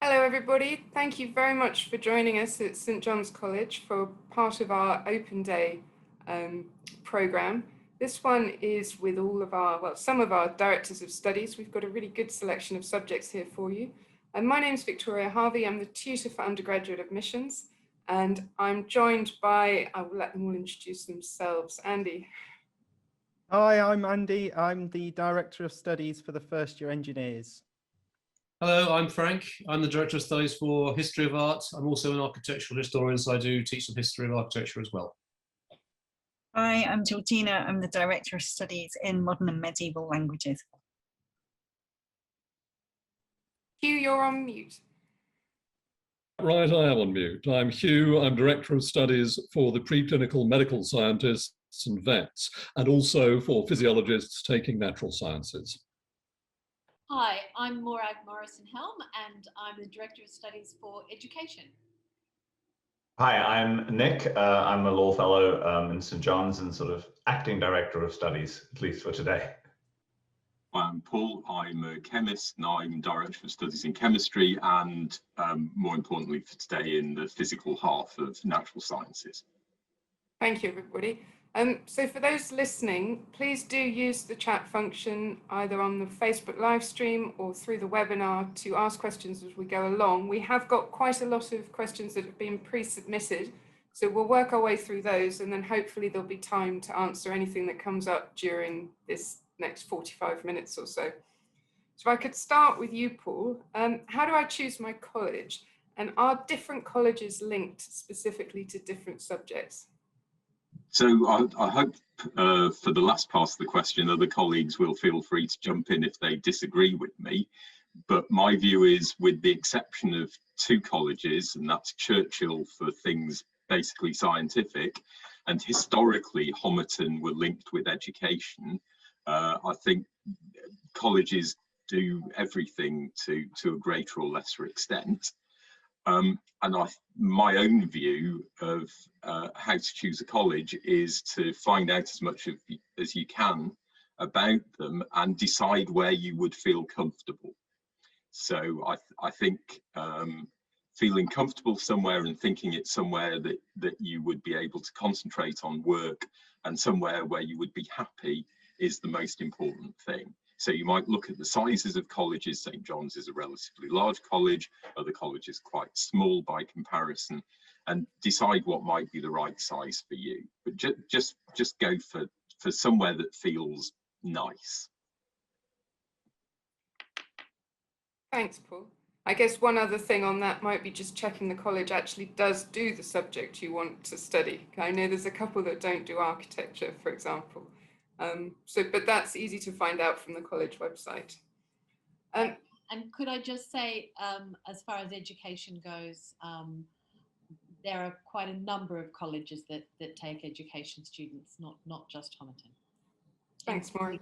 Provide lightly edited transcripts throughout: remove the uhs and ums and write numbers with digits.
Hello everybody, thank you very much for joining us at St John's College for part of our Open Day programme. This one is with all of some of our Directors of Studies. We've got a really good selection of subjects here for you. My name's Victoria Harvey, I'm the Tutor for Undergraduate Admissions, and I'm joined by, I will let them all introduce themselves. Andy. Hi, I'm Andy. I'm the Director of Studies for the First Year Engineers. Hello, I'm Frank. I'm the Director of Studies for History of Art. I'm also an architectural historian, so I do teach some history of architecture as well. Hi, I'm Georgina. I'm the Director of Studies in Modern and Medieval Languages. Hugh, you're on mute. Right, I am on mute. I'm Hugh. I'm Director of Studies for the Preclinical Medical Scientists and Vets, and also for physiologists taking natural sciences. Hi, I'm Morag Morrison-Helm, and I'm the Director of Studies for Education. Hi, I'm Nick. I'm a law fellow in St John's and sort of acting Director of Studies, at least for today. I'm Paul. I'm a chemist and I'm Director of Studies in Chemistry and, more importantly for today, in the physical half of natural sciences. Thank you, everybody. So for those listening, please do use the chat function either on the Facebook live stream or through the webinar to ask questions as we go along. We have got quite a lot of questions that have been pre-submitted, so we'll work our way through those and then hopefully there'll be time to answer anything that comes up during this next 45 minutes or so. So I could start with you, Paul. How do I choose my college? And are different colleges linked specifically to different subjects? So I hope for the last part of the question, other colleagues will feel free to jump in if they disagree with me. But my view is, with the exception of two colleges, and that's Churchill for things basically scientific, and historically Homerton were linked with education. I think colleges do everything to a greater or lesser extent. And my own view of how to choose a college is to find out as much as you can about them and decide where you would feel comfortable. So I think feeling comfortable somewhere and thinking it's somewhere that you would be able to concentrate on work and somewhere where you would be happy is the most important thing. So you might look at the sizes of colleges. St John's is a relatively large college, other colleges quite small by comparison, and decide what might be the right size for you. But just go for somewhere that feels nice. Thanks, Paul. I guess one other thing on that might be just checking the college actually does do the subject you want to study. I know there's a couple that don't do architecture, for example. But that's easy to find out from the college website. And could I just say, as far as education goes, there are quite a number of colleges that take education students, not just Homerton. Thanks, Maureen.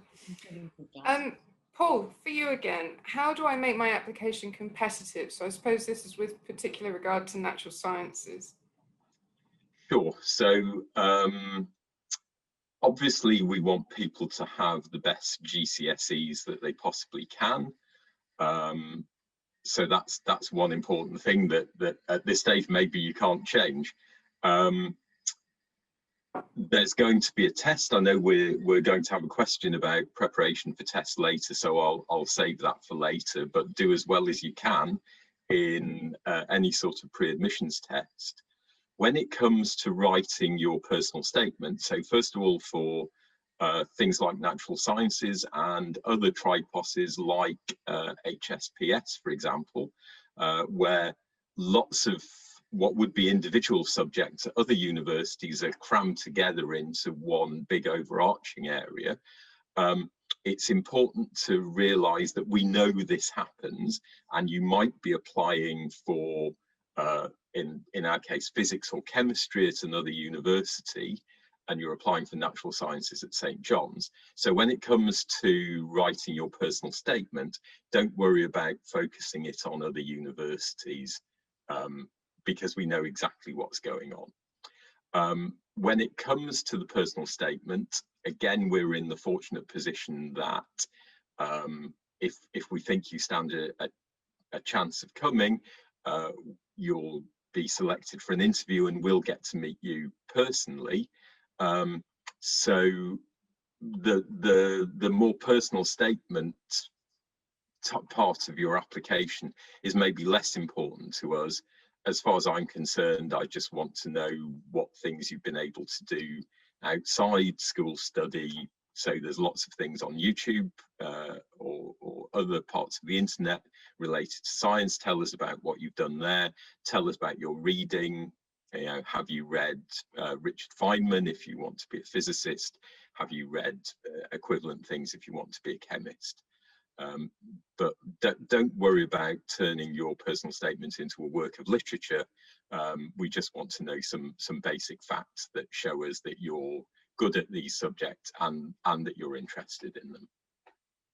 Paul, for you again, how do I make my application competitive? So I suppose this is with particular regard to natural sciences. Sure. So obviously we want people to have the best GCSEs that they possibly can. So that's one important thing that at this stage maybe you can't change. There's going to be a test. I know we're going to have a question about preparation for tests later, so I'll save that for later, but do as well as you can in any sort of pre-admissions test. When it comes to writing your personal statement, so first of all, for things like natural sciences and other triposes like HSPS, for example, where lots of what would be individual subjects at other universities are crammed together into one big overarching area. It's important to realize that we know this happens, and you might be applying for, in our case, physics or chemistry at another university, and you're applying for natural sciences at St John's. So when it comes to writing your personal statement, don't worry about focusing it on other universities, because we know exactly what's going on. When it comes to the personal statement, again, we're in the fortunate position that if we think you stand a a chance of coming, you'll be selected for an interview and we'll get to meet you personally. So the more personal statement part of your application is maybe less important to us. As far as I'm concerned, I just want to know what things you've been able to do outside school study. So there's lots of things on YouTube or other parts of the internet related to science. Tell us about what you've done there. Tell us about your reading. You know, have you read Richard Feynman if you want to be a physicist? Have you read equivalent things if you want to be a chemist? But don't worry about turning your personal statement into a work of literature. We just want to know some basic facts that show us that you're good at these subjects and that you're interested in them.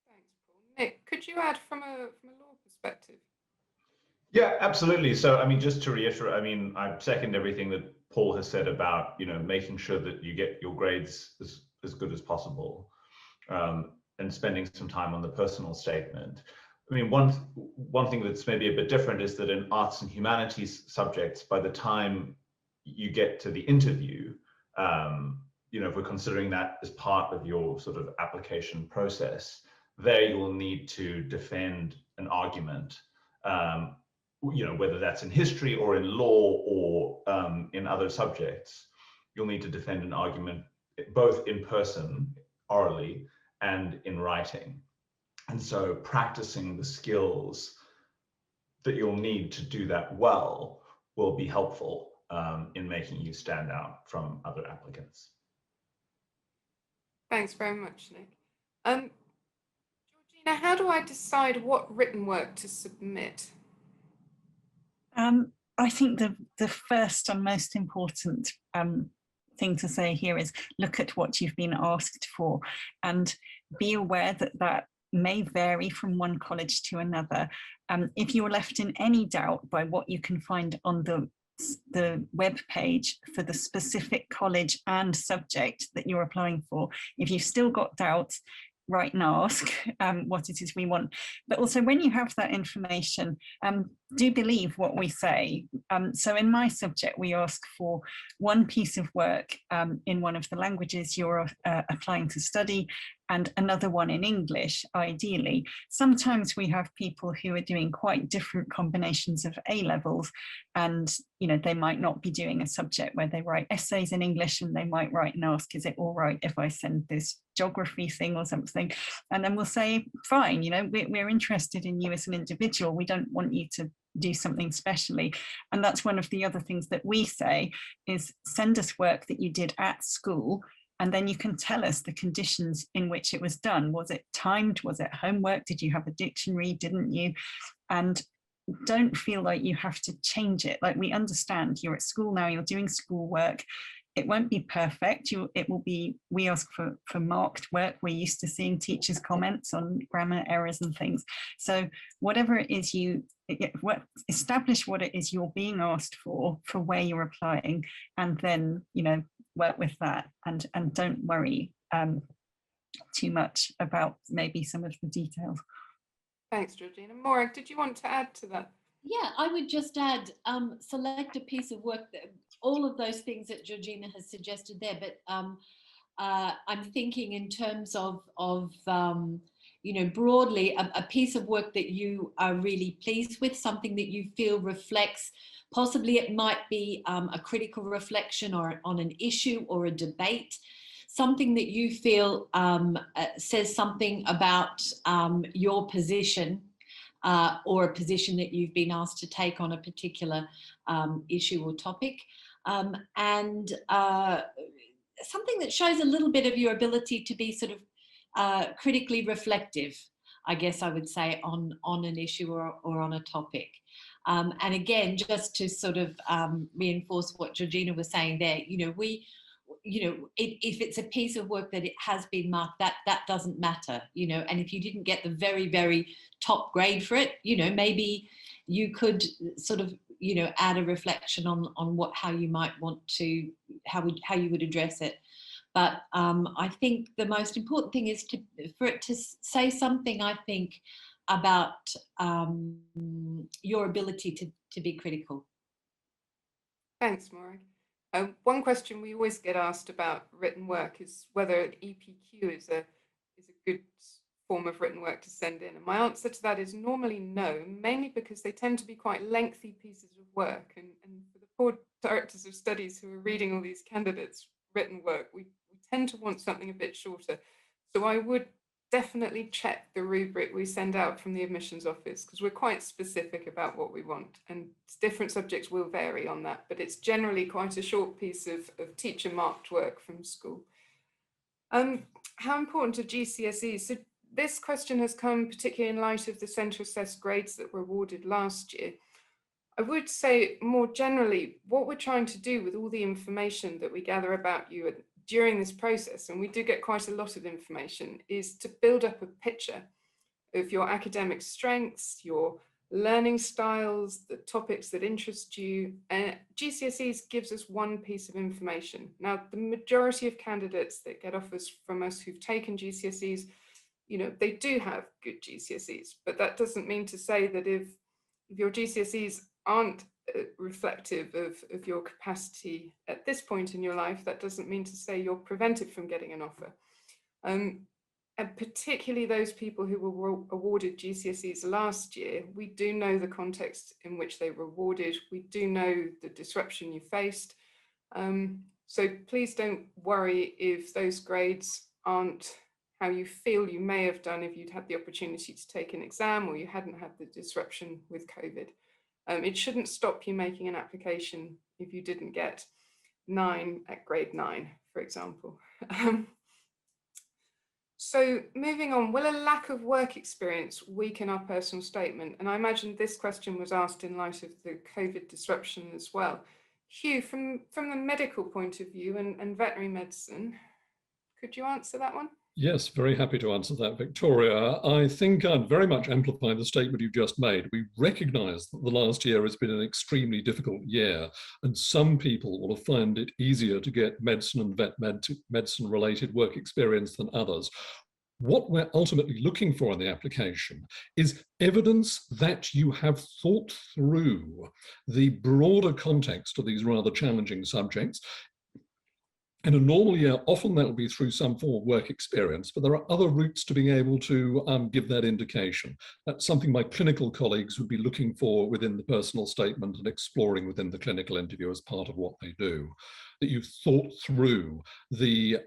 Thanks, Paul. Nick, could you add from a law perspective? Yeah, absolutely. So, I mean, just to reiterate, I mean, I second everything that Paul has said about, you know, making sure that you get your grades as good as possible, and spending some time on the personal statement. I mean, one thing that's maybe a bit different is that in arts and humanities subjects, by the time you get to the interview, you know, if we're considering that as part of your sort of application process, there you will need to defend an argument, you know, whether that's in history or in law or in other subjects. You'll need to defend an argument both in person, orally, and in writing. And so practicing the skills that you'll need to do that well will be helpful in making you stand out from other applicants. Thanks very much, Nick. Georgina, how do I decide what written work to submit? I think the first and most important thing to say here is look at what you've been asked for and be aware that that may vary from one college to another. If you're left in any doubt by what you can find on the web page for the specific college and subject that you're applying for, if you've still got doubts, write and ask what it is we want. But also when you have that information, do believe what we say. So in my subject, we ask for one piece of work in one of the languages you're applying to study and another one in English, ideally. Sometimes we have people who are doing quite different combinations of A-levels, and you know, they might not be doing a subject where they write essays in English, and they might write and ask, is it all right if I send this geography thing or something? And then we'll say, fine, you know, we're interested in you as an individual. We don't want you to do something specially. And that's one of the other things that we say is send us work that you did at school, and then you can tell us the conditions in which it was done. Was it timed? Was it homework? Did you have a dictionary? Didn't you? And don't feel like you have to change it. Like, we understand you're at school now, you're doing schoolwork. It won't be perfect. It will be, we ask for marked work. We're used to seeing teachers' comments on grammar errors and things. So whatever it is establish what it is you're being asked for where you're applying, and then, you know, work with that, and don't worry too much about maybe some of the details. Thanks, Georgina. Morag, did you want to add to that? Yeah, I would just add, select a piece of work, that all of those things that Georgina has suggested there, but I'm thinking in terms of you know, broadly, a piece of work that you are really pleased with, something that you feel reflects, possibly it might be a critical reflection or on an issue or a debate, something that you feel says something about your position or a position that you've been asked to take on a particular issue or topic, and something that shows a little bit of your ability to be sort of critically reflective, I guess I would say, on an issue or on a topic. And again, just to sort of reinforce what Georgina was saying there, you know, if it's a piece of work that it has been marked, that doesn't matter, you know, and if you didn't get the very, very top grade for it, you know, maybe you could sort of, you know, add a reflection on how you might want to, how you would address it. But I think the most important thing is for it to say something, I think, about your ability to be critical. Thanks, Maury. One question we always get asked about written work is whether an EPQ is a good form of written work to send in. And my answer to that is normally no, mainly because they tend to be quite lengthy pieces of work. And for the poor directors of studies who are reading all these candidates' written work, we tend to want something a bit shorter. So I would definitely check the rubric we send out from the admissions office, because we're quite specific about what we want, and different subjects will vary on that, but it's generally quite a short piece of teacher marked work from school. How important are GCSEs? So this question has come particularly in light of the centre assessed grades that were awarded last year. I would say more generally, what we're trying to do with all the information that we gather about you during this process, and we do get quite a lot of information, is to build up a picture of your academic strengths, your learning styles, the topics that interest you. GCSEs gives us one piece of information. Now, the majority of candidates that get offers from us who've taken GCSEs, you know, they do have good GCSEs, but that doesn't mean to say that if your GCSEs aren't reflective of your capacity at this point in your life, that doesn't mean to say you're prevented from getting an offer. And particularly those people who were awarded GCSEs last year, we do know the context in which they were awarded. We do know the disruption you faced. So please don't worry if those grades aren't how you feel you may have done if you'd had the opportunity to take an exam or you hadn't had the disruption with COVID. It shouldn't stop you making an application if you didn't get 9 at grade 9, for example. So moving on, will a lack of work experience weaken our personal statement? And I imagine this question was asked in light of the COVID disruption as well. Hugh, from the medical point of view and veterinary medicine, could you answer that one? Yes, very happy to answer that, Victoria. I think I'd very much amplify the statement you've just made. We recognise that the last year has been an extremely difficult year, and some people will find it easier to get medicine and vet medicine related work experience than others. What we're ultimately looking for in the application is evidence that you have thought through the broader context of these rather challenging subjects. In a normal year, often that will be through some form of work experience, but there are other routes to being able to give that indication. That's something my clinical colleagues would be looking for within the personal statement and exploring within the clinical interview as part of what they do. That you've thought through the,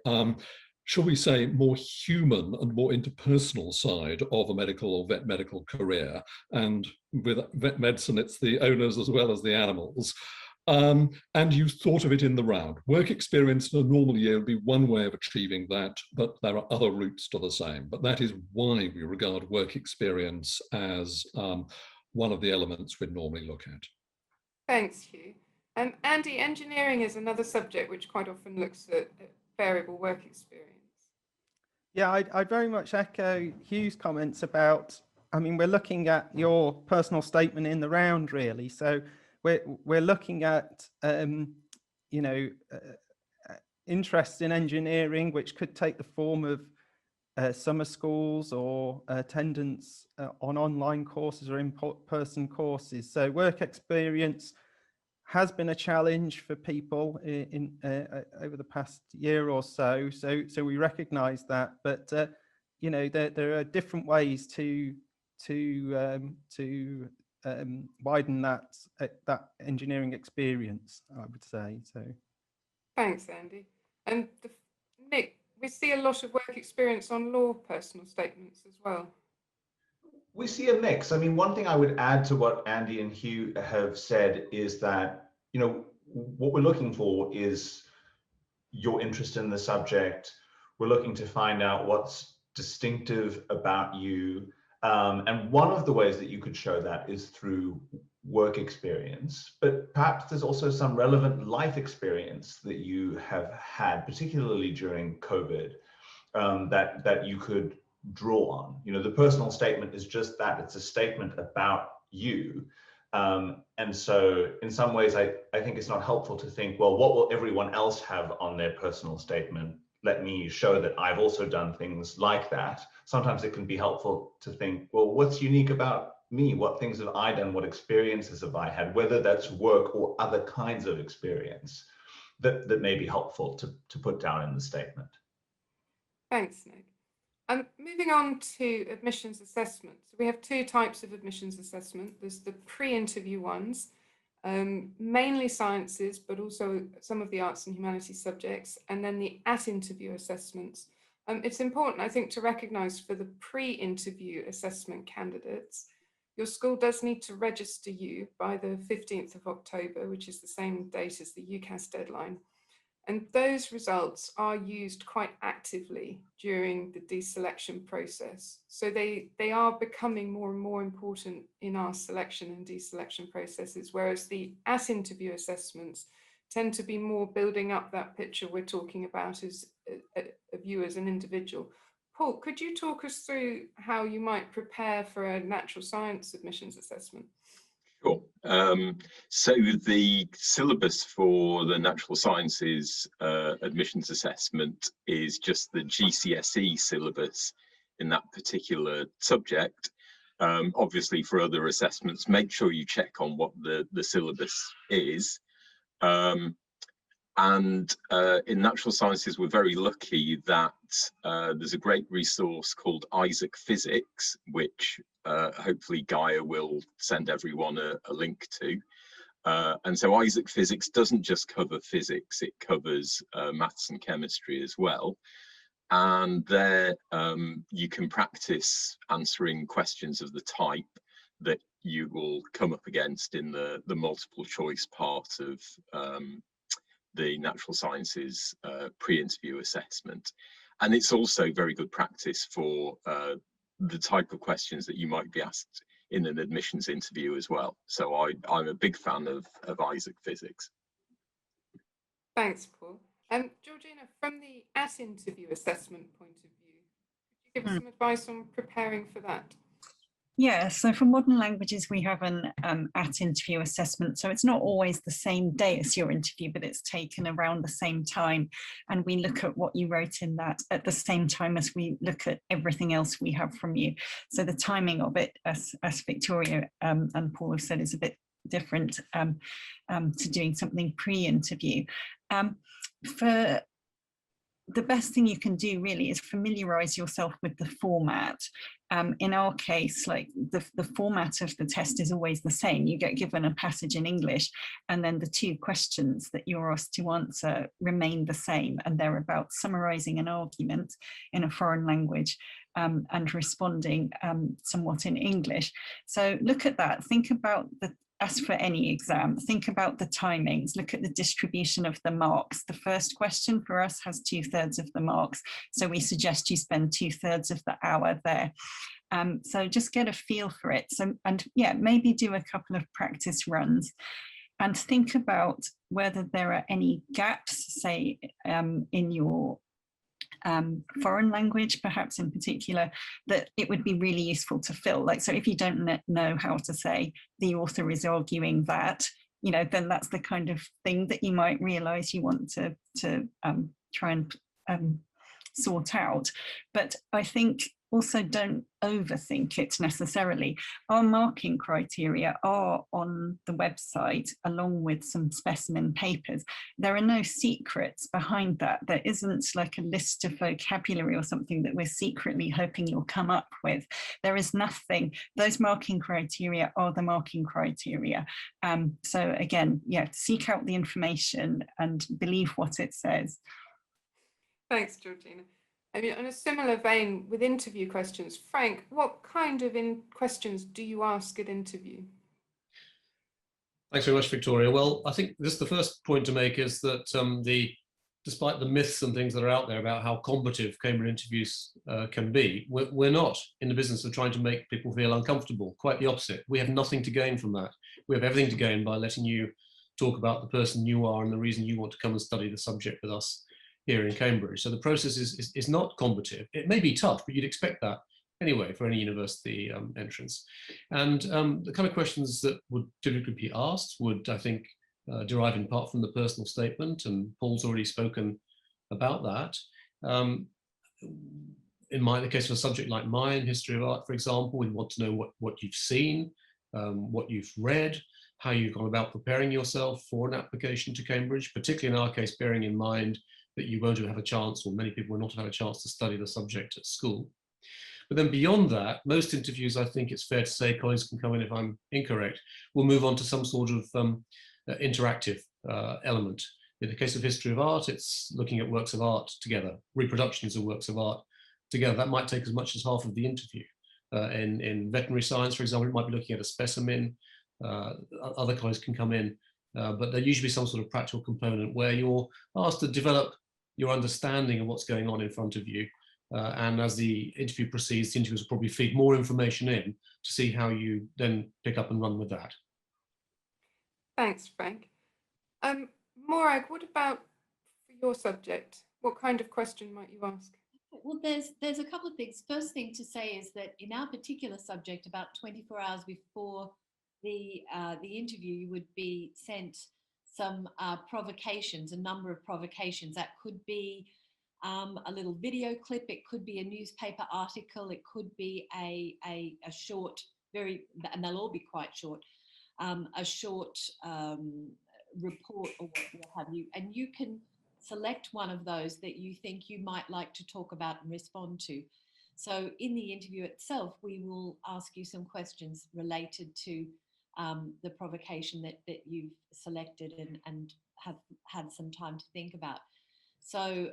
shall we say, more human and more interpersonal side of a medical or vet medical career. And with vet medicine, it's the owners as well as the animals. And you thought of it in the round. Work experience in a normal year would be one way of achieving that, but there are other routes to the same. But that is why we regard work experience as one of the elements we'd normally look at. Thanks, Hugh. Andy, engineering is another subject which quite often looks at variable work experience. Yeah, I'd very much echo Hugh's comments about, I mean, we're looking at your personal statement in the round, really. So we're looking at, you know, interest in engineering, which could take the form of summer schools or attendance on online courses or in-person courses. So work experience has been a challenge for people in over the past year or so. So we recognise that, but you know, there are different ways to widen that engineering experience, I would say. So Thanks, Andy. And Nick, we see a lot of work experience on law personal statements as well. We see a mix. I mean, one thing I would add to what Andy and Hugh have said is that, you know, what we're looking for is your interest in the subject. We're looking to find out what's distinctive about you. And one of the ways that you could show that is through work experience, but perhaps there's also some relevant life experience that you have had, particularly during COVID, that you could draw on. You know, the personal statement is just that, it's a statement about you. And so in some ways, I think it's not helpful to think, well, what will everyone else have on their personal statement? let me show that I've also done things like that. Sometimes it can be helpful to think, well, what's unique about me? What things have I done? What experiences have I had? Whether that's work or other kinds of experience that may be helpful to put down in the statement. Thanks, Nick. Moving on to admissions assessment. So we have two types of admissions assessment. There's the pre-interview ones, mainly sciences, but also some of the arts and humanities subjects, and then the at-interview assessments. It's important, I think, to recognise for the pre-interview assessment candidates, your school does need to register you by the 15th of October, which is the same date as the UCAS deadline. And those results are used quite actively during the deselection process. So they are becoming more and more important in our selection and deselection processes, whereas the at-interview assessments tend to be more building up that picture we're talking about as of you as an individual. Paul, could you talk us through how you might prepare for a natural science admissions assessment? Sure. So the syllabus for the natural sciences admissions assessment is just the GCSE syllabus in that particular subject. Obviously, for other assessments, make sure you check on what the syllabus is. And in natural sciences, we're very lucky that there's a great resource called Isaac Physics, which hopefully Gaia will send everyone a link to. And so Isaac Physics doesn't just cover physics, it covers maths and chemistry as well. And there you can practice answering questions of the type that you will come up against in the multiple choice part of the natural sciences pre-interview assessment. And it's also very good practice for the type of questions that you might be asked in an admissions interview as well. So I'm a big fan of Isaac Physics. Thanks, Paul. Georgina, from the at-interview assessment point of view, could you give us some advice on preparing for that? Yeah, so for modern languages, we have an at-interview assessment. So it's not always the same day as your interview, but it's taken around the same time. And we look at what you wrote in that at the same time as we look at everything else we have from you. So the timing of it, as Victoria and Paul have said, is a bit different to doing something pre-interview. For the best thing you can do really is familiarize yourself with the format. In our case, like the format of the test is always the same. You get given a passage in English, and then the two questions that you're asked to answer remain the same, and they're about summarizing an argument in a foreign language and responding somewhat in English. So look at that, think about as for any exam, think about the timings, look at the distribution of the marks. The first question for us has 2/3 of the marks. So we suggest you spend 2/3 of the hour there. So just get a feel for it. So, and yeah, maybe do a couple of practice runs and think about whether there are any gaps, say, in your foreign language, perhaps in particular, that it would be really useful to fill. Like, so if you don't know how to say the author is arguing that, you know, then that's the kind of thing that you might realize you want to try and sort out. But I think also don't overthink it necessarily. Our marking criteria are on the website along with some specimen papers. There are no secrets behind that. There isn't like a list of vocabulary or something that we're secretly hoping you'll come up with. There is nothing. Those marking criteria are the marking criteria. So again, yeah, seek out the information and believe what it says. Thanks, Georgina. I mean, in a similar vein with interview questions, Frank, what kind of questions do you ask at interview? Thanks very much, Victoria. Well, I think this the first point to make is that despite the myths and things that are out there about how combative Cambridge interviews can be, we're not in the business of trying to make people feel uncomfortable. Quite the opposite. We have nothing to gain from that. We have everything to gain by letting you talk about the person you are and the reason you want to come and study the subject with us here in Cambridge. So the process is not combative. It may be tough, but you'd expect that anyway for any university entrance. And the kind of questions that would typically be asked would, I think, derive in part from the personal statement, and Paul's already spoken about that. In the case of a subject like mine, history of art, for example, we want to know what you've seen, what you've read, how you've gone about preparing yourself for an application to Cambridge, particularly in our case, bearing in mind that you won't have a chance, or many people will not have a chance to study the subject at school. But then beyond that, most interviews, I think it's fair to say, colleagues can come in if I'm incorrect, will move on to some sort of interactive element. In the case of history of art, it's looking at works of art together, reproductions of works of art together. That might take as much as half of the interview. In veterinary science, for example, it might be looking at a specimen. Other colleagues can come in, but there usually be some sort of practical component where you're asked to develop your understanding of what's going on in front of you. And as the interview proceeds, the interviewers will probably feed more information in to see how you then pick up and run with that. Thanks, Frank. Morag, what about for your subject? What kind of question might you ask? Well, there's a couple of things. First thing to say is that in our particular subject, about 24 hours before the interview, you would be sent some provocations, a number of provocations. That could be a little video clip, it could be a newspaper article, it could be a short, and they'll all be quite short, a short report or what have you, and you can select one of those that you think you might like to talk about and respond to. So in the interview itself, we will ask you some questions related to the provocation that you've selected and have had some time to think about. So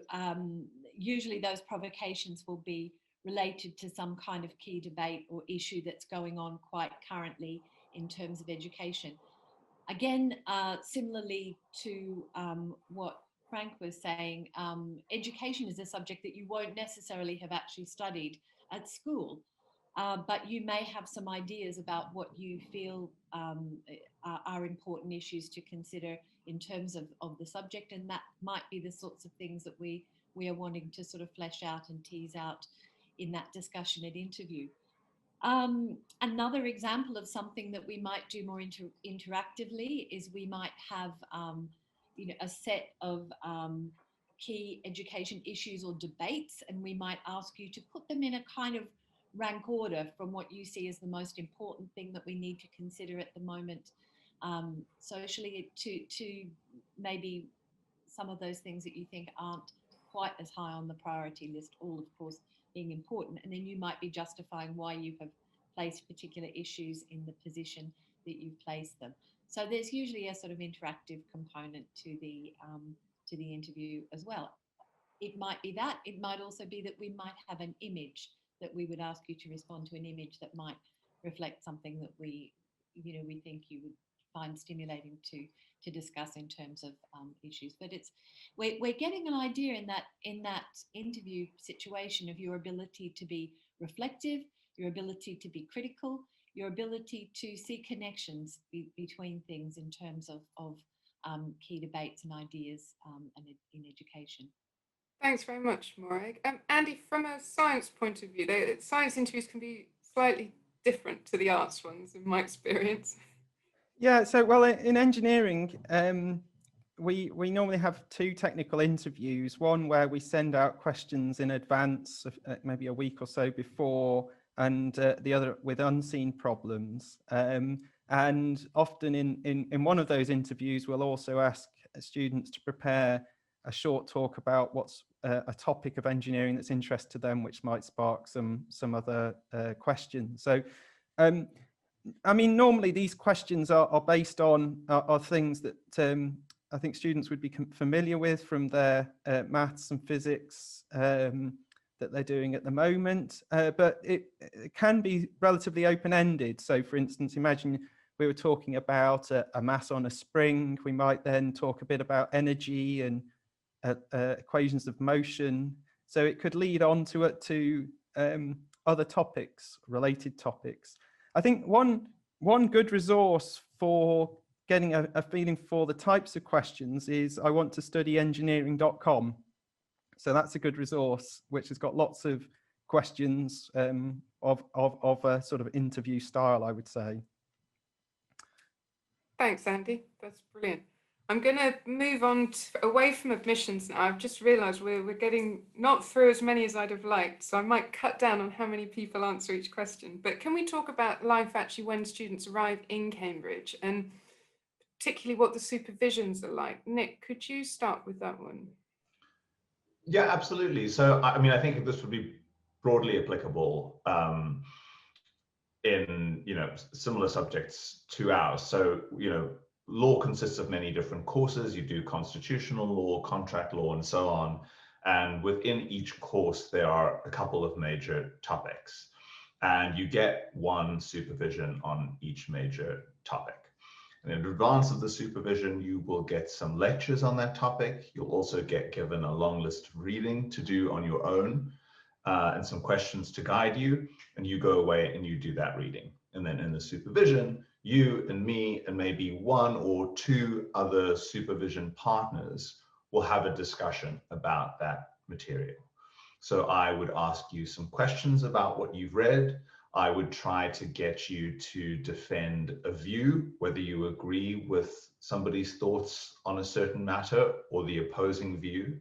usually those provocations will be related to some kind of key debate or issue that's going on quite currently in terms of education. Again, similarly to what Frank was saying, education is a subject that you won't necessarily have actually studied at school, but you may have some ideas about what you feel are important issues to consider in terms of the subject, and that might be the sorts of things that we are wanting to sort of flesh out and tease out in that discussion at interview. Another example of something that we might do more interactively is we might have a set of key education issues or debates, and we might ask you to put them in a kind of rank order from what you see as the most important thing that we need to consider at the moment socially, to maybe some of those things that you think aren't quite as high on the priority list, all of course being important, and then you might be justifying why you have placed particular issues in the position that you've placed them. So there's usually a sort of interactive component to the interview as well. It might be that. It might also be that we might have an image that we would ask you to respond to, an image that might reflect something that we think you would find stimulating to discuss in terms of issues. But we're getting an idea in that interview situation of your ability to be reflective, your ability to be critical, your ability to see connections between things in terms of key debates and ideas and in education. Thanks very much, Morag. Andy, from a science point of view, science interviews can be slightly different to the arts ones, in my experience. Yeah, so well, in engineering, we normally have two technical interviews, one where we send out questions in advance, maybe a week or so before, and the other with unseen problems. And often in one of those interviews, we'll also ask students to prepare a short talk about what's a topic of engineering that's interest to them, which might spark some other questions. So, I mean, normally these questions are based on are things that I think students would be familiar with from their maths and physics that they're doing at the moment, but it can be relatively open-ended. So, for instance, imagine we were talking about a mass on a spring. We might then talk a bit about energy and equations of motion. So it could lead on to other topics, related topics. I think one good resource for getting a feeling for the types of questions is I want to study engineering.com. So that's a good resource, which has got lots of questions of a sort of interview style, I would say. Thanks, Andy. That's brilliant. I'm going to move on away from admissions now. I've just realised we're getting not through as many as I'd have liked, so I might cut down on how many people answer each question. But can we talk about life actually when students arrive in Cambridge, and particularly what the supervisions are like? Nick, could you start with that one? Yeah, absolutely. So, I mean, I think this would be broadly applicable in, similar subjects to ours. So, law consists of many different courses. You do constitutional law, contract law, and so on. And within each course, there are a couple of major topics. And you get one supervision on each major topic. And in advance of the supervision, you will get some lectures on that topic. You'll also get given a long list of reading to do on your own and some questions to guide you. And you go away and you do that reading. And then in the supervision, you and me and maybe one or two other supervision partners will have a discussion about that material. So I would ask you some questions about what you've read. I would try to get you to defend a view, whether you agree with somebody's thoughts on a certain matter or the opposing view.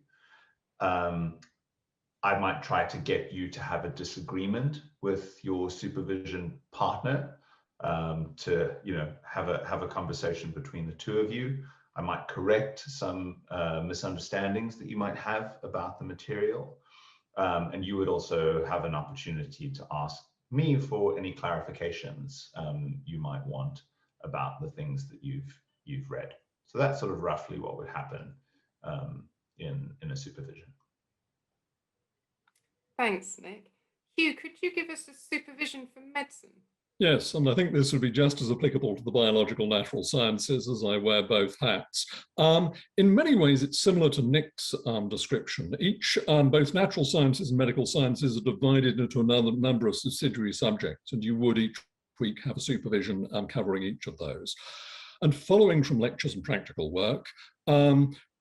I might try to get you to have a disagreement with your supervision partner, to have a conversation between the two of you. I might correct some misunderstandings that you might have about the material. And you would also have an opportunity to ask me for any clarifications you might want about the things that you've read. So that's sort of roughly what would happen in a supervision. Thanks, Nick. Hugh, could you give us a supervision for medicine? Yes, and I think this would be just as applicable to the biological natural sciences, as I wear both hats. In many ways, it's similar to Nick's description. Both natural sciences and medical sciences are divided into another number of subsidiary subjects, and you would each week have a supervision covering each of those. And following from lectures and practical work,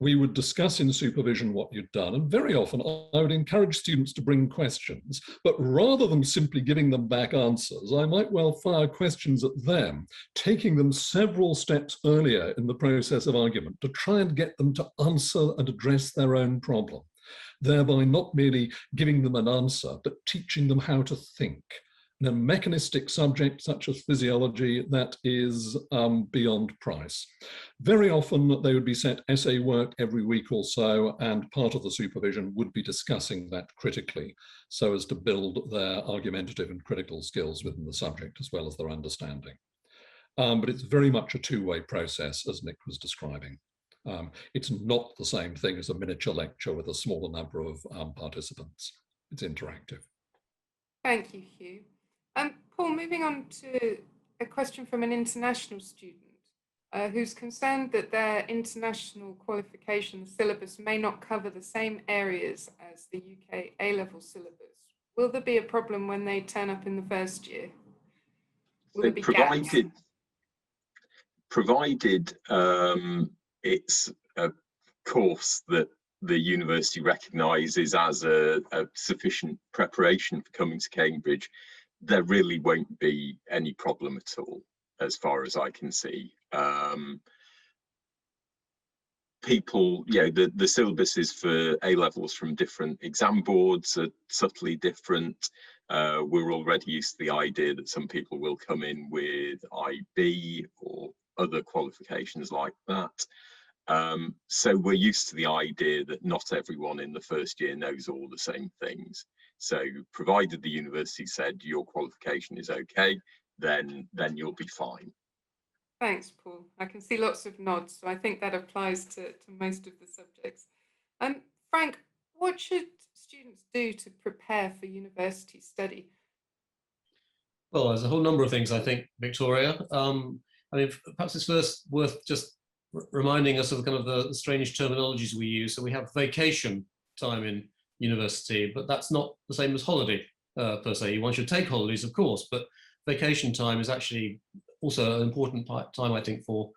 we would discuss in supervision what you'd done. And very often I would encourage students to bring questions, but rather than simply giving them back answers, I might well fire questions at them, taking them several steps earlier in the process of argument to try and get them to answer and address their own problem, thereby not merely giving them an answer, but teaching them how to think. In a mechanistic subject such as physiology, that is beyond price. Very often they would be set essay work every week or so, and part of the supervision would be discussing that critically so as to build their argumentative and critical skills within the subject as well as their understanding. But it's very much a two-way process, as Nick was describing. It's not the same thing as a miniature lecture with a smaller number of participants. It's interactive. Thank you, Hugh. Paul, moving on to a question from an international student who's concerned that their international qualification syllabus may not cover the same areas as the UK A-level syllabus. Will there be a problem when they turn up in the first year? Will there be gaps? Provided it's a course that the university recognises as a sufficient preparation for coming to Cambridge, there really won't be any problem at all, as far as I can see. People, the syllabuses for A-levels from different exam boards are subtly different. We're already used to the idea that some people will come in with IB or other qualifications like that. So we're used to the idea that not everyone in the first year knows all the same things. So provided the university said your qualification is okay, then you'll be fine. Thanks, Paul. I can see lots of nods, so I think that applies to most of the subjects. Frank, what should students do to prepare for university study? Well, there's a whole number of things, I think, Victoria. I mean, perhaps it's first worth just reminding us of kind of the strange terminologies we use. So we have vacation time in university, but that's not the same as holiday per se. One should take holidays, of course, but vacation time is actually also an important time, I think, for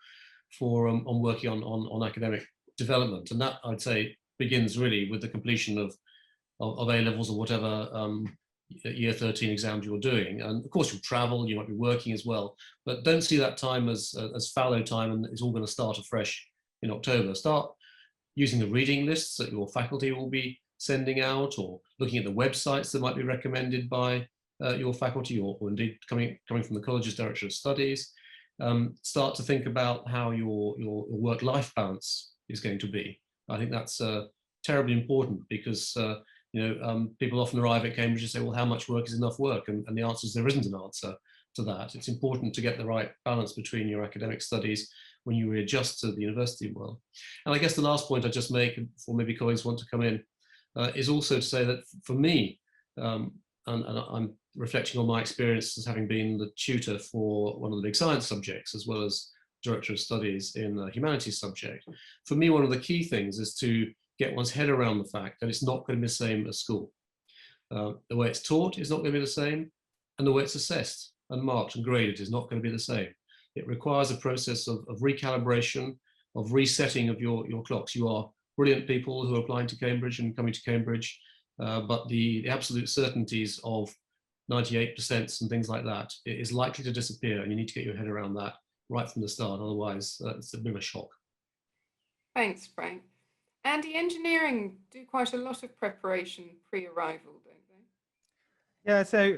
on working on academic development. And that, I'd say, begins really with the completion of A-levels or whatever year 13 exams you're doing. And of course, you'll travel, you might be working as well, but don't see that time as fallow time and it's all going to start afresh in October. Start using the reading lists that your faculty will be sending out, or looking at the websites that might be recommended by your faculty, or indeed coming from the college's Director of Studies. Start to think about how your work-life balance is going to be. I think that's terribly important, because people often arrive at Cambridge and say, well, how much work is enough work? And the answer is there isn't an answer to that. It's important to get the right balance between your academic studies when you readjust to the university world. And I guess the last point I just make, before maybe colleagues want to come in, is also to say that for me, and I'm reflecting on my experience as having been the tutor for one of the big science subjects, as well as Director of Studies in the humanities subject. For me, one of the key things is to get one's head around the fact that it's not going to be the same as school. The way it's taught is not going to be the same, and the way it's assessed and marked and graded is not going to be the same. It requires a process of recalibration, of resetting of your clocks. You are brilliant people who are applying to Cambridge and coming to Cambridge, but the absolute certainties of 98% and things like that is likely to disappear, and you need to get your head around that right from the start. Otherwise, it's a bit of a shock. Thanks, Frank. Andy, engineering do quite a lot of preparation pre-arrival, don't they? Yeah, so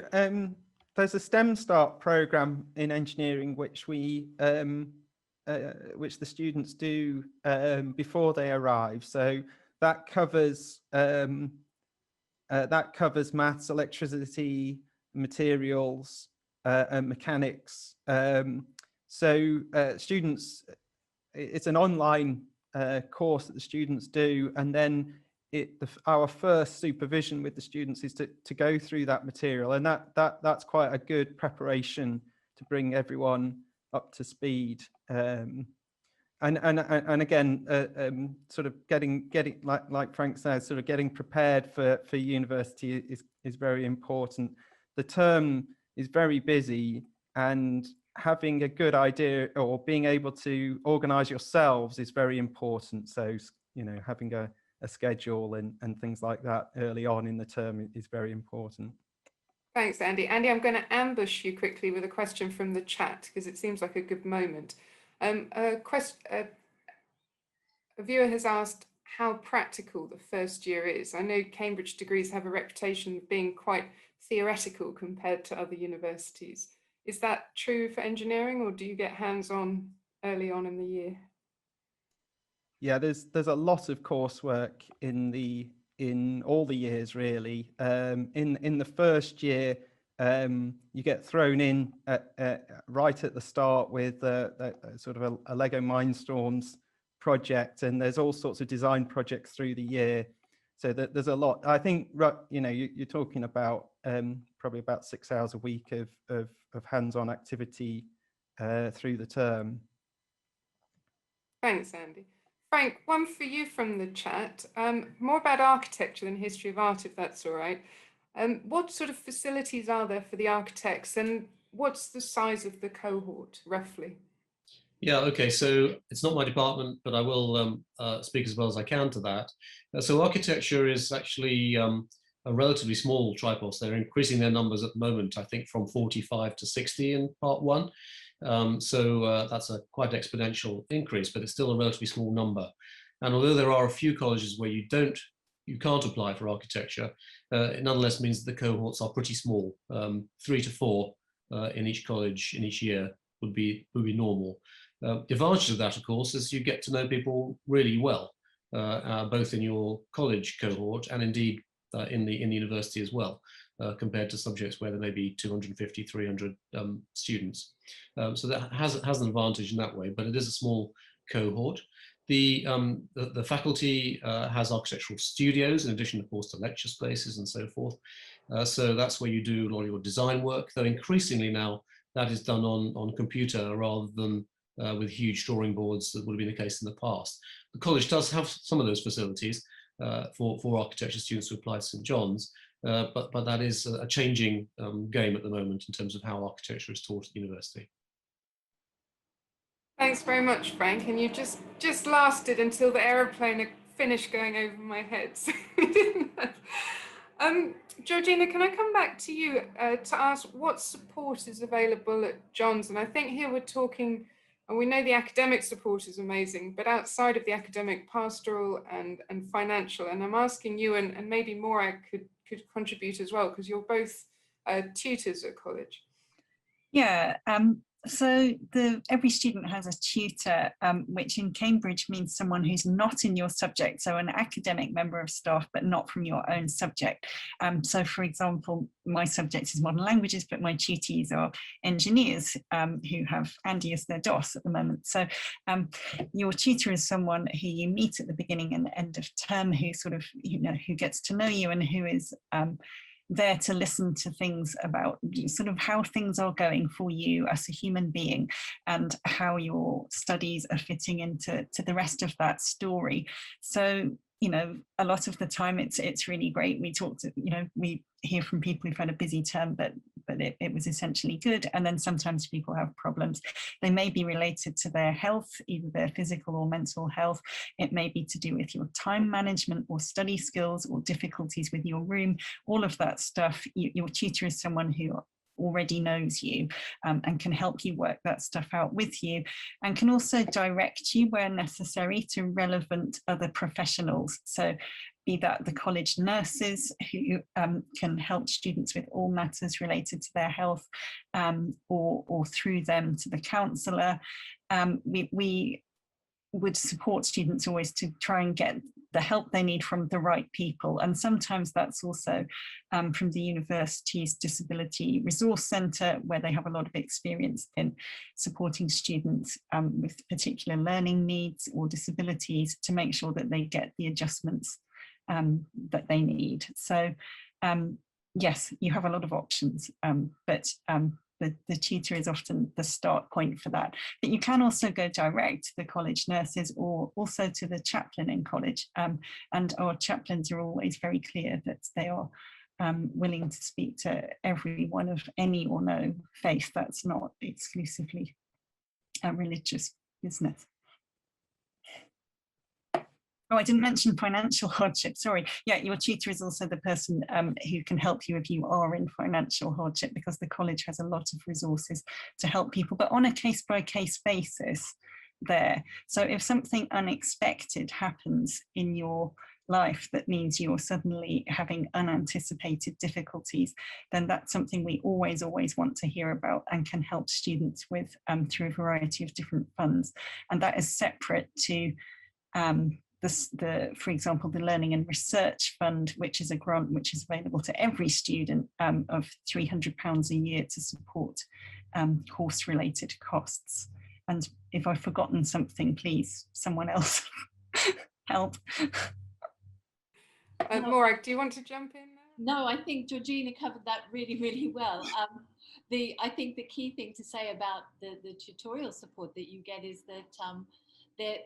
there's a STEM Start program in engineering which we which the students do before they arrive. So that covers maths, electricity, materials, and mechanics. So students, it's an online course that the students do, and then our first supervision with the students is to go through that material, and that's quite a good preparation to bring everyone up to speed. And again, sort of getting like Frank says, sort of getting prepared for university is very important. The term is very busy, and having a good idea or being able to organize yourselves is very important. So, having a schedule and things like that early on in the term is very important. Thanks, Andy. Andy, I'm going to ambush you quickly with a question from the chat, because it seems like a good moment. A viewer has asked how practical the first year is. I know Cambridge degrees have a reputation of being quite theoretical compared to other universities. Is that true for engineering, or do you get hands-on early on in the year? Yeah, there's a lot of coursework in all the years, really. In the first year, you get thrown in right at the start with sort of a Lego Mindstorms project, and there's all sorts of design projects through the year. So there's a lot. I think you're talking about probably about 6 hours a week of hands-on activity through the term. Thanks, Andy. Frank, one for you from the chat. More about architecture than history of art, if that's all right. What sort of facilities are there for the architects, and what's the size of the cohort, roughly? Yeah, okay, so it's not my department, but I will speak as well as I can to that. So architecture is actually a relatively small tripos. They're increasing their numbers at the moment, I think from 45 to 60 in part one. So that's a quite exponential increase, but it's still a relatively small number. And although there are a few colleges where you can't apply for architecture, it nonetheless means that the cohorts are pretty small. 3 to 4 in each college in each year would be normal. The advantage of that, of course, is you get to know people really well, both in your college cohort and indeed in the university as well, compared to subjects where there may be 250, 300 students. So that has an advantage in that way, but it is a small cohort. The faculty has architectural studios in addition, of course, to lecture spaces and so forth. So that's where you do a lot of your design work, though increasingly now that is done on computer rather than with huge drawing boards that would have been the case in the past. The college does have some of those facilities for architecture students who apply to St. John's, but that is a changing game at the moment in terms of how architecture is taught at the university. Thanks very much, Frank. And you just lasted until the aeroplane finished going over my head. So Georgina, can I come back to you to ask what support is available at John's? And I think here we're talking And we know the academic support is amazing, but outside of the academic, pastoral and financial. And I'm asking you, and maybe Morag could contribute as well, because you're both tutors at college. Yeah, so every student has a tutor, which in Cambridge means someone who's not in your subject, so an academic member of staff, but not from your own subject. So for example, my subject is modern languages, but my tutees are engineers who have Andy as their DOS at the moment. So your tutor is someone who you meet at the beginning and the end of term, who sort of, who gets to know you and who is there to listen to things about sort of how things are going for you as a human being and how your studies are fitting into the rest of that story. So, a lot of the time it's really great. We talk to, we hear from people who've had a busy term, but it was essentially good. And then sometimes people have problems. They may be related to their health, either their physical or mental health. It may be to do with your time management or study skills or difficulties with your room, all of that stuff. Your tutor is someone who already knows you and can help you work that stuff out with you, and can also direct you where necessary to relevant other professionals. So be that the college nurses who can help students with all matters related to their health, or through them to the counsellor. We would support students always to try and get the help they need from the right people. And sometimes that's also from the university's Disability Resource Centre, where they have a lot of experience in supporting students with particular learning needs or disabilities to make sure that they get the adjustments that they need. So yes, you have a lot of options, but the tutor is often the start point for that. But you can also go direct to the college nurses or also to the chaplain in college. And our chaplains are always very clear that they are willing to speak to everyone of any or no faith. That's not exclusively a religious business. Oh, I didn't mention financial hardship, sorry. Yeah, your tutor is also the person who can help you if you are in financial hardship, because the college has a lot of resources to help people, but on a case-by-case basis there. So if something unexpected happens in your life that means you're suddenly having unanticipated difficulties, then that's something we always want to hear about and can help students with through a variety of different funds. And that is separate to for example, the Learning and Research Fund, which is a grant which is available to every student of £300 a year to support course-related costs. And if I've forgotten something, please, someone else help. Morag, do you want to jump in there? No, I think Georgina covered that really, really well. I think the key thing to say about the tutorial support that you get is that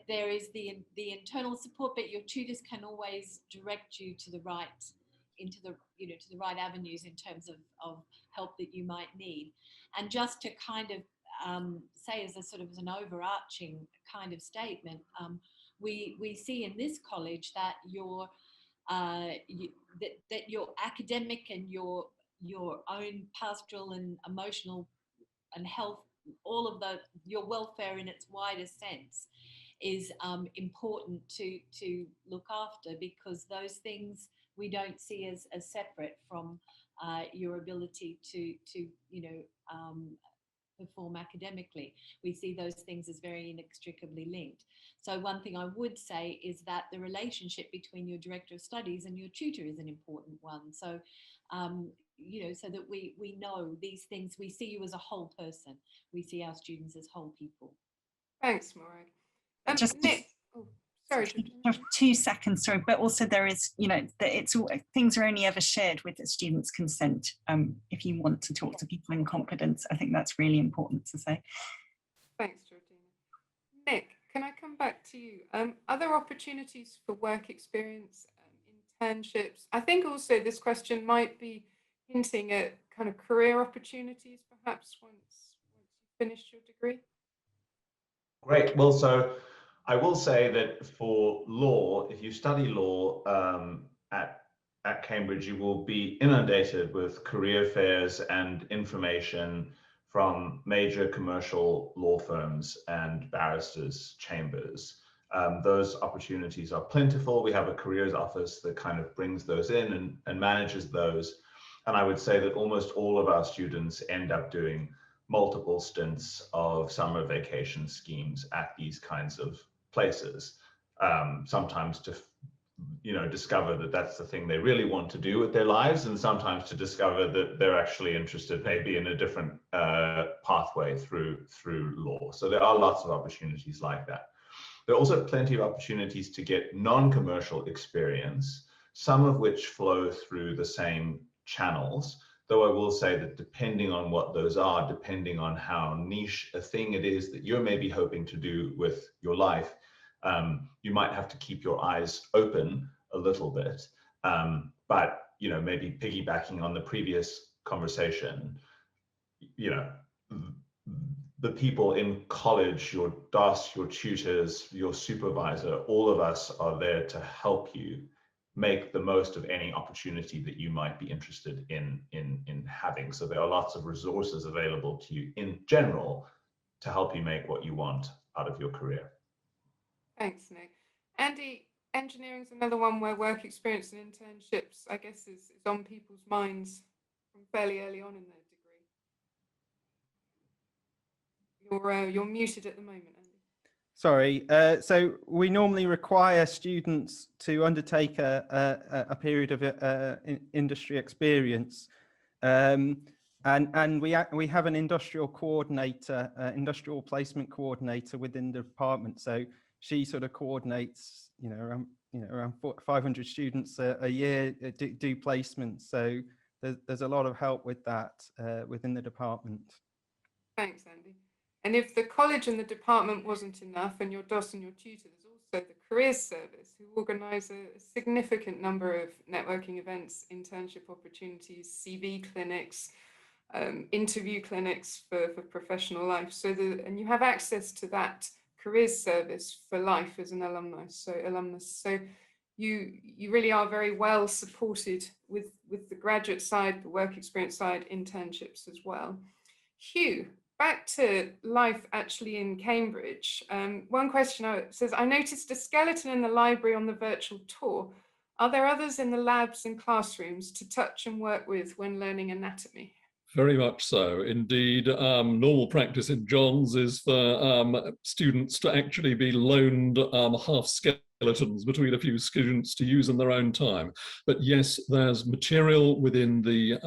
there is the internal support, but your tutors can always direct you to the right, to the right avenues in terms of help that you might need. And just to kind of say as a sort of an overarching kind of statement, we see in this college that your academic and your own pastoral and emotional and health, all of your welfare in its widest sense is important to look after, because those things we don't see as separate from your ability to perform academically. We see those things as very inextricably linked. So one thing I would say is that the relationship between your director of studies and your tutor is an important one. So so that we know these things, we see you as a whole person. We see our students as whole people. Thanks, Morag. Just Nick, sorry. 2 seconds, sorry, but also there is, it's all, things are only ever shared with the student's consent. If you want to talk to people in confidence, I think that's really important to say. Thanks, Georgina. Nick, can I come back to you? Other opportunities for work experience, internships? I think also this question might be hinting at kind of career opportunities, perhaps once you've finished your degree. Great. Well, so I will say that for law, if you study law at Cambridge, you will be inundated with career fairs and information from major commercial law firms and barristers' chambers. Those opportunities are plentiful. We have a careers office that kind of brings those in and manages those. And I would say that almost all of our students end up doing multiple stints of summer vacation schemes at these kinds of places, sometimes to discover that that's the thing they really want to do with their lives, and sometimes to discover that they're actually interested maybe in a different pathway through law. So there are lots of opportunities like that. There are also plenty of opportunities to get non-commercial experience, some of which flow through the same channels, though I will say that depending on what those are, depending on how niche a thing it is that you're maybe hoping to do with your life, you might have to keep your eyes open a little bit. But maybe piggybacking on the previous conversation, the people in college, your DOS, your tutors, your supervisor, all of us are there to help you make the most of any opportunity that you might be interested in having. So there are lots of resources available to you in general to help you make what you want out of your career. Thanks, Nick. Andy, engineering is another one where work experience and internships, I guess, is on people's minds from fairly early on in their degree. You're muted at the moment, Andy. Sorry. So we normally require students to undertake a period of industry experience, and we have an industrial coordinator, industrial placement coordinator within the department. So she sort of coordinates, around 500 students a year do placements. So there's a lot of help with that within the department. Thanks, Andy. And if the college and the department wasn't enough, and your DOS and your tutor, there's also the careers service, who organise a significant number of networking events, internship opportunities, CV clinics, interview clinics for professional life. And you have access to that careers service for life as an alumnus. So you really are very well supported with the graduate side, the work experience side, internships as well. Hugh, back to life actually in Cambridge. One question says, I noticed a skeleton in the library on the virtual tour. Are there others in the labs and classrooms to touch and work with when learning anatomy? Very much so. Indeed, normal practice in John's is for students to actually be loaned half skeletons between a few students to use in their own time. But yes, there's material within the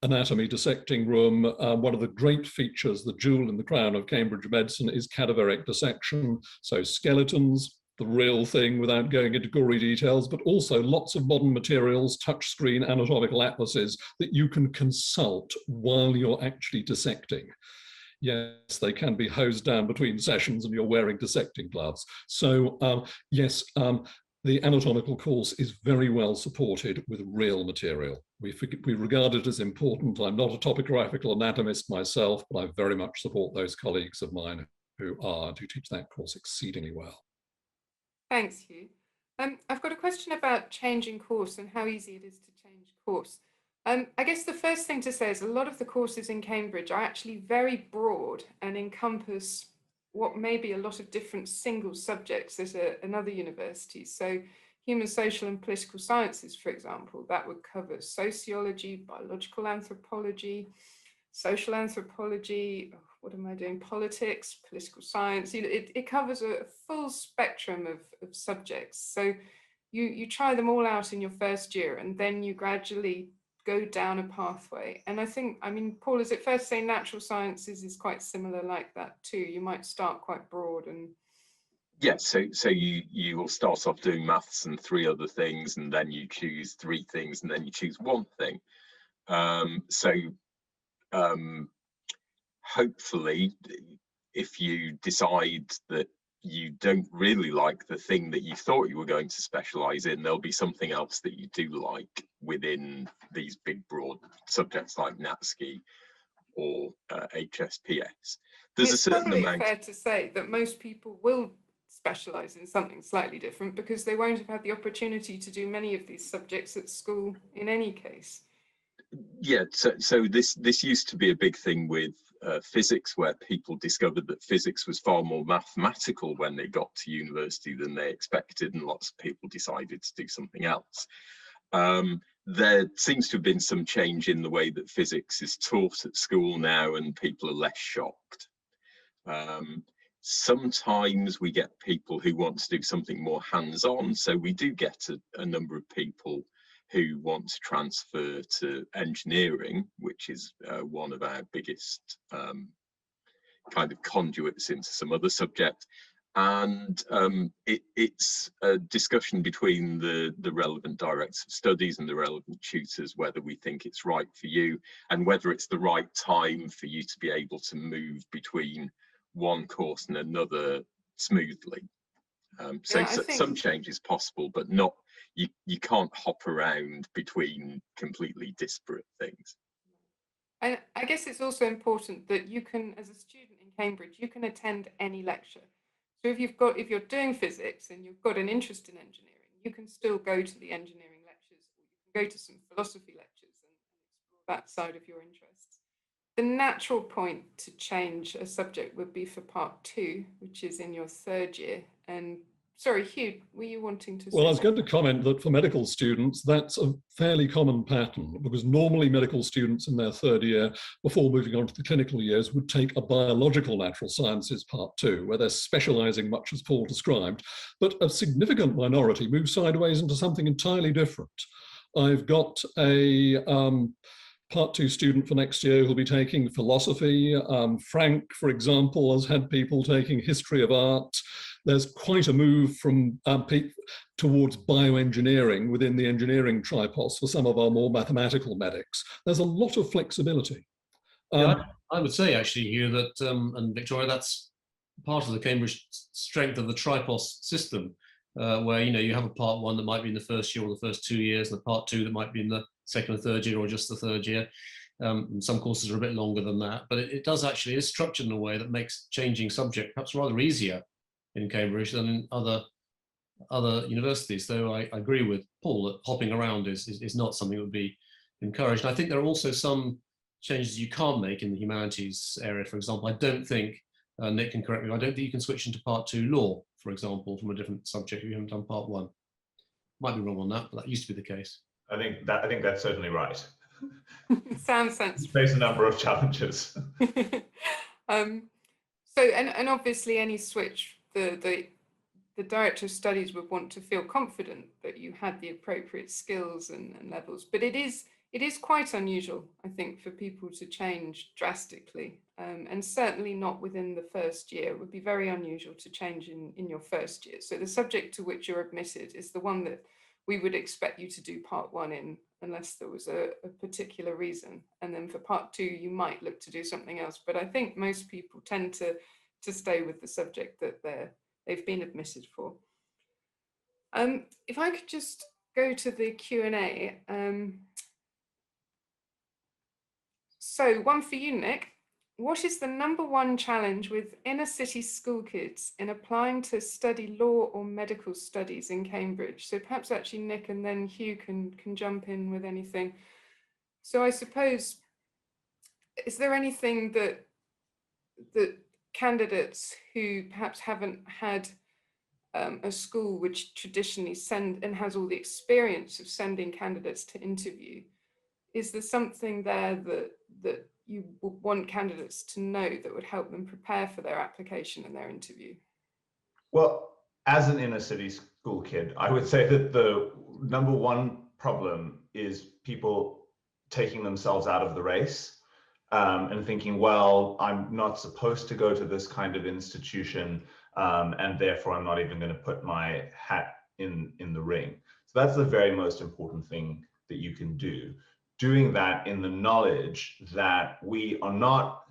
anatomy dissecting room. One of the great features, the jewel in the crown of Cambridge medicine, is cadaveric dissection. So skeletons, the real thing without going into gory details, but also lots of modern materials, touchscreen anatomical atlases that you can consult while you're actually dissecting. Yes, they can be hosed down between sessions and you're wearing dissecting gloves. So yes, the anatomical course is very well supported with real material. We regard it as important. I'm not a topographical anatomist myself, but I very much support those colleagues of mine who teach that course exceedingly well. Thanks, Hugh. I've got a question about changing course and how easy it is to change course. I guess the first thing to say is a lot of the courses in Cambridge are actually very broad and encompass what may be a lot of different single subjects at another university. So human, social and political sciences, for example, that would cover sociology, biological anthropology, social anthropology, politics, political science. It covers a full spectrum of subjects. So you try them all out in your first year, and then you gradually go down a pathway. And Paul, is it fair to say natural sciences is quite similar like that too? You might start quite broad and... Yes, so you will start off doing maths and 3 other things, and then you choose 3 things, and then you choose 1 thing. Hopefully, if you decide that you don't really like the thing that you thought you were going to specialize in, there'll be something else that you do like within these big broad subjects like NatSci or HSPS. It's probably fair to say that most people will specialize in something slightly different because they won't have had the opportunity to do many of these subjects at school in any case. Yeah, so this used to be a big thing with physics, where people discovered that physics was far more mathematical when they got to university than they expected, and lots of people decided to do something else. There seems to have been some change in the way that physics is taught at school now, and people are less shocked. Sometimes we get people who want to do something more hands-on, so we do get a number of people who want to transfer to engineering, which is one of our biggest kind of conduits into some other subject. And it's a discussion between the relevant directors of studies and the relevant tutors whether we think it's right for you and whether it's the right time for you to be able to move between one course and another smoothly. So some change is possible, but not, you can't hop around between completely disparate things. And I guess it's also important that you can, as a student in Cambridge, you can attend any lecture. So if you're doing physics and you've got an interest in engineering, you can still go to the engineering lectures, or you can go to some philosophy lectures and explore that side of your interests. The natural point to change a subject would be for part 2, which is in your 3rd year. And sorry, Hugh, were you wanting to say? Well, I was going to comment that for medical students, that's a fairly common pattern, because normally medical students in their 3rd year, before moving on to the clinical years, would take a biological natural sciences part 2, where they're specializing much as Paul described, but a significant minority move sideways into something entirely different. I've got a part 2 student for next year who'll be taking philosophy. Frank, for example, has had people taking history of art. There's quite a move from towards bioengineering within the engineering tripos for some of our more mathematical medics. There's a lot of flexibility. Yeah, I would say actually, Hugh, that, and Victoria, that's part of the Cambridge strength of the tripos system, where you have a part 1 that might be in the 1st year or the first 2 years, and a part 2 that might be in the 2nd or 3rd year or just the 3rd year. Some courses are a bit longer than that, but it is structured in a way that makes changing subject perhaps rather easier in Cambridge than in other universities. Though I agree with Paul that hopping around is not something that would be encouraged. And I think there are also some changes you can't make in the humanities area. For example, I don't think, Nick can correct me, I don't think you can switch into part 2 law, for example, from a different subject if you haven't done part 1. Might be wrong on that, but that used to be the case. I think that's certainly right. Sounds sensible. Face a number of challenges. So and obviously any switch, the director of studies would want to feel confident that you had the appropriate skills and levels, but it is quite unusual, I think, for people to change drastically, and certainly not within the 1st year. It would be very unusual to change in your 1st year. So the subject to which you're admitted is the one that we would expect you to do part 1 in, unless there was a particular reason. And then for part 2, you might look to do something else. But I think most people tend to stay with the subject that they've been admitted for. If I could just go to the Q&A. So one for you, Nick. What is the #1 challenge with inner city school kids in applying to study law or medical studies in Cambridge? So perhaps actually Nick and then Hugh can jump in with anything. So I suppose, is there anything that candidates who perhaps haven't had a school which traditionally has all the experience of sending candidates to interview, is there something there that you would want candidates to know that would help them prepare for their application and their interview? Well, as an inner city school kid, I would say that the #1 problem is people taking themselves out of the race and thinking, well, I'm not supposed to go to this kind of institution, and therefore I'm not even going to put my hat in the ring. So that's the very most important thing that you can do. Doing that in the knowledge that we are not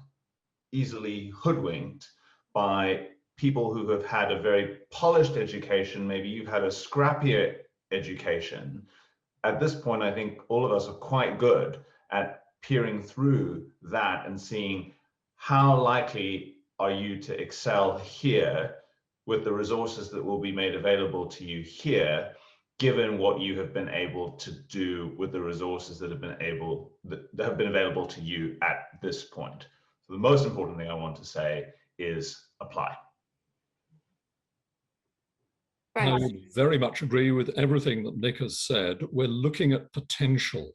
easily hoodwinked by people who have had a very polished education. Maybe you've had a scrappier education. At this point, I think all of us are quite good at peering through that and seeing how likely are you to excel here with the resources that will be made available to you here, given what you have been able to do with the resources that have been available to you at this point. So the most important thing I want to say is apply. I Thanks. would very much agree with everything that Nick has said. We're looking at potential.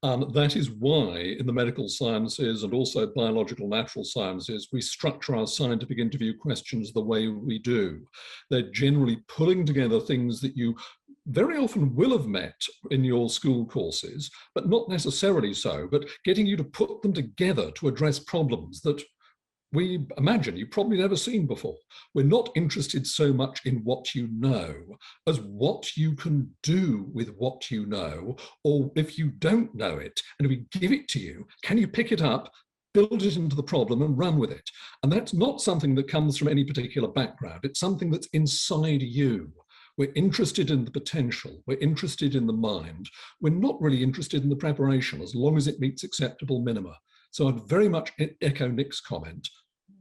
That is why in the medical sciences and also biological natural sciences, we structure our scientific interview questions the way we do. They're generally pulling together things that you very often will have met in your school courses, but not necessarily so, but getting you to put them together to address problems that we imagine you've probably never seen before. We're not interested so much in what you know as what you can do with what you know, or if you don't know it and we give it to you, can you pick it up, build it into the problem and run with it? And that's not something that comes from any particular background. It's something that's inside you. We're interested in the potential. We're interested in the mind. We're not really interested in the preparation as long as it meets acceptable minima. So I'd very much echo Nick's comment.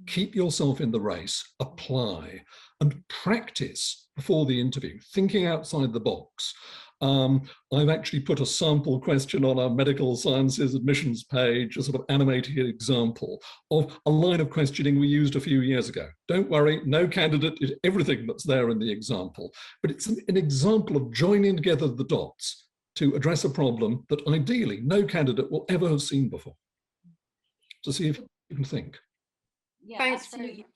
Keep yourself in the race, apply, and practice before the interview, thinking outside the box. I've actually put a sample question on our medical sciences admissions page, a sort of animated example of a line of questioning we used a few years ago. Don't worry, no candidate did everything that's there in the example, but it's an example of joining together the dots to address a problem that ideally no candidate will ever have seen before. To see if you can think. Yeah, Thanks absolutely. very much.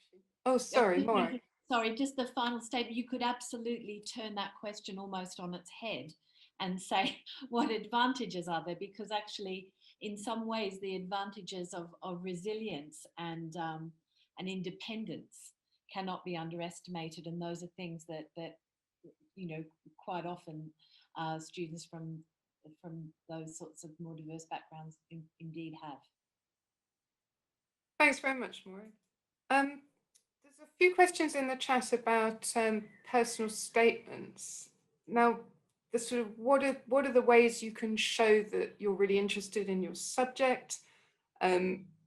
Oh, sorry, Yeah, Maura. Sorry, just the final statement. You could absolutely turn that question almost on its head and say, what advantages are there? Because actually, in some ways, the advantages of resilience and independence cannot be underestimated. And those are things that you know, quite often students from those sorts of more diverse backgrounds indeed have. Thanks very much, Maura. There's a few questions in the chat about personal statements. Now, the sort of what are the ways you can show that you're really interested in your subject?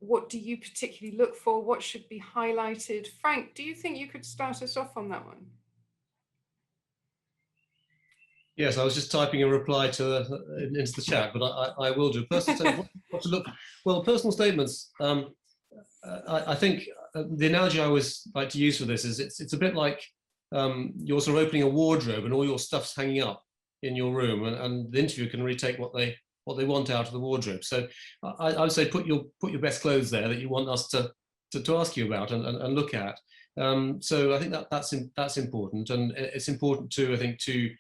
What do you particularly look for? What should be highlighted? Frank, do you think you could start us off on that one? Yes, I was just typing a reply to into the chat, but I will do. Personal statements, what to look. Well, personal statements. I think the analogy I always like to use for this is it's a bit like you're sort of opening a wardrobe and all your stuff's hanging up in your room, and the interviewer can really take what they want out of the wardrobe. So I would say put your best clothes there that you want us to ask you about and look at. So I think that's important, and it's important too, I think, to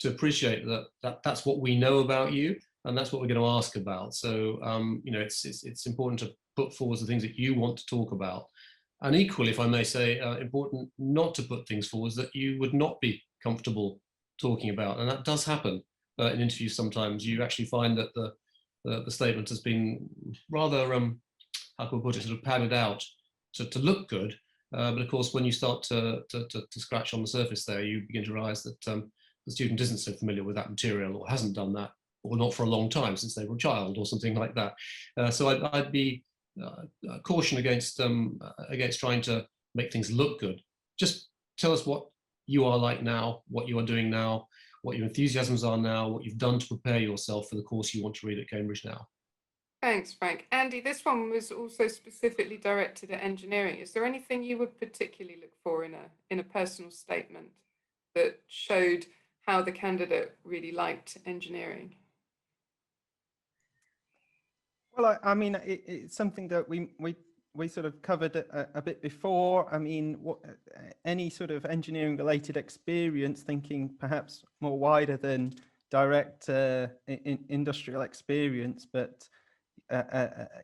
appreciate that's what we know about you, and that's what we're going to ask about. So you know, it's important to put forward the things that you want to talk about, and equally, if I may say, important not to put things forward that you would not be comfortable talking about, and that does happen in interviews. Sometimes you actually find that the statement has been rather how can we put it, sort of padded out to look good, but of course, when you start to scratch on the surface there, you begin to realize that the student isn't so familiar with that material, or hasn't done that, or not for a long time since they were a child, or something like that. So I'd be caution against trying to make things look good. Just tell us what you are like now, what you are doing now, what your enthusiasms are now, what you've done to prepare yourself for the course you want to read at Cambridge now. Thanks, Frank. Andy, this one was also specifically directed at engineering. Is there anything you would particularly look for in a personal statement that showed how the candidate really liked engineering? Well, I mean, it's something that we sort of covered a bit before. I mean, any sort of engineering related experience, thinking perhaps more wider than direct industrial experience, but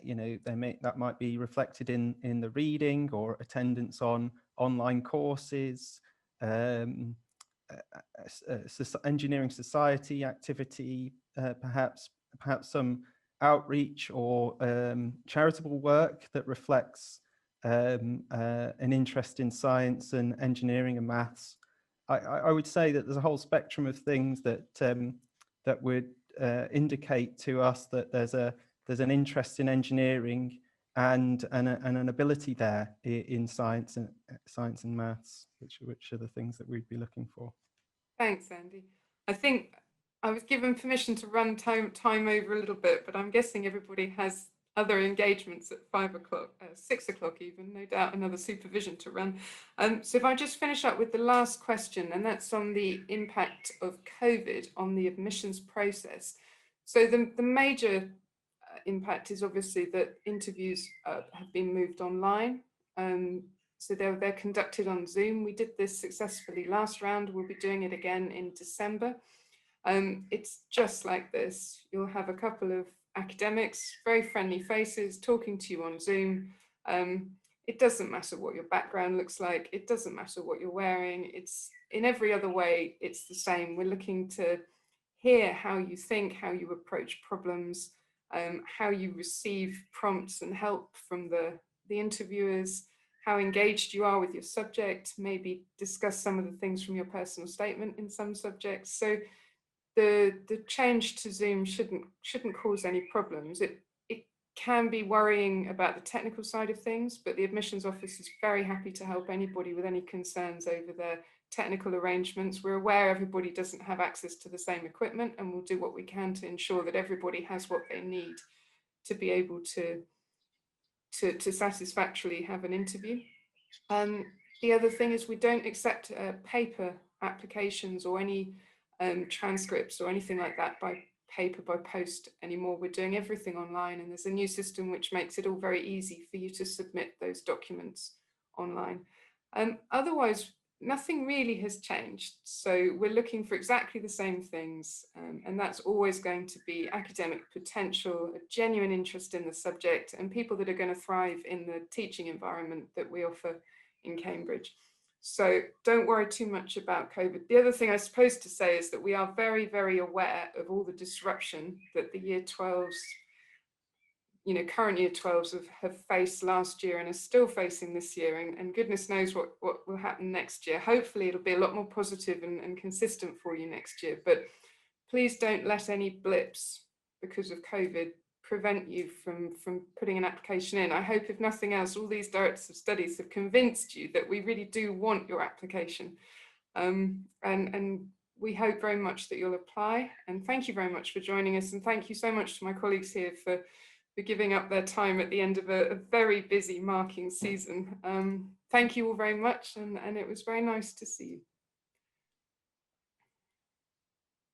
you know, that might be reflected in the reading or attendance on online courses, engineering society activity, perhaps some outreach or charitable work that reflects an interest in science and engineering and maths. I would say that there's a whole spectrum of things that that would indicate to us that there's an interest in engineering and an ability there in science and maths, which are the things that we'd be looking for. Thanks, Andy. I think I was given permission to run time over a little bit, but I'm guessing everybody has other engagements at 5 o'clock, 6 o'clock even, no doubt another supervision to run. So if I just finish up with the last question, and that's on the impact of COVID on the admissions process. So the major impact is obviously that interviews have been moved online. So they're conducted on Zoom. We did this successfully last round. We'll be doing it again in December. It's just like this. You'll have a couple of academics, very friendly faces, talking to you on Zoom. It doesn't matter what your background looks like. It doesn't matter what you're wearing. It's in every other way, it's the same. We're looking to hear how you think, how you approach problems, how you receive prompts and help from the interviewers, how engaged you are with your subject, maybe discuss some of the things from your personal statement in some subjects. So the change to Zoom shouldn't cause any problems. It can be worrying about the technical side of things, but the admissions office is very happy to help anybody with any concerns over their technical arrangements. We're aware everybody doesn't have access to the same equipment, and we'll do what we can to ensure that everybody has what they need to be able to satisfactorily have an interview. The other thing is we don't accept paper applications or any transcripts or anything like that by paper, by post anymore. We're doing everything online, and there's a new system which makes it all very easy for you to submit those documents online. Otherwise, nothing really has changed. So we're looking for exactly the same things, and that's always going to be academic potential, a genuine interest in the subject, and people that are going to thrive in the teaching environment that we offer in Cambridge. So don't worry too much about COVID. The other thing I suppose to say is that we are very, very aware of all the disruption that the year 12s, current year 12s have faced last year and are still facing this year, and goodness knows what will happen next year. Hopefully it'll be a lot more positive and consistent for you next year, but please don't let any blips because of COVID prevent you from putting an application in. I hope if nothing else, all these directors of studies have convinced you that we really do want your application. And we hope very much that you'll apply, and thank you very much for joining us, and thank you so much to my colleagues here for giving up their time at the end of a very busy marking season. Thank you all very much, and it was very nice to see you.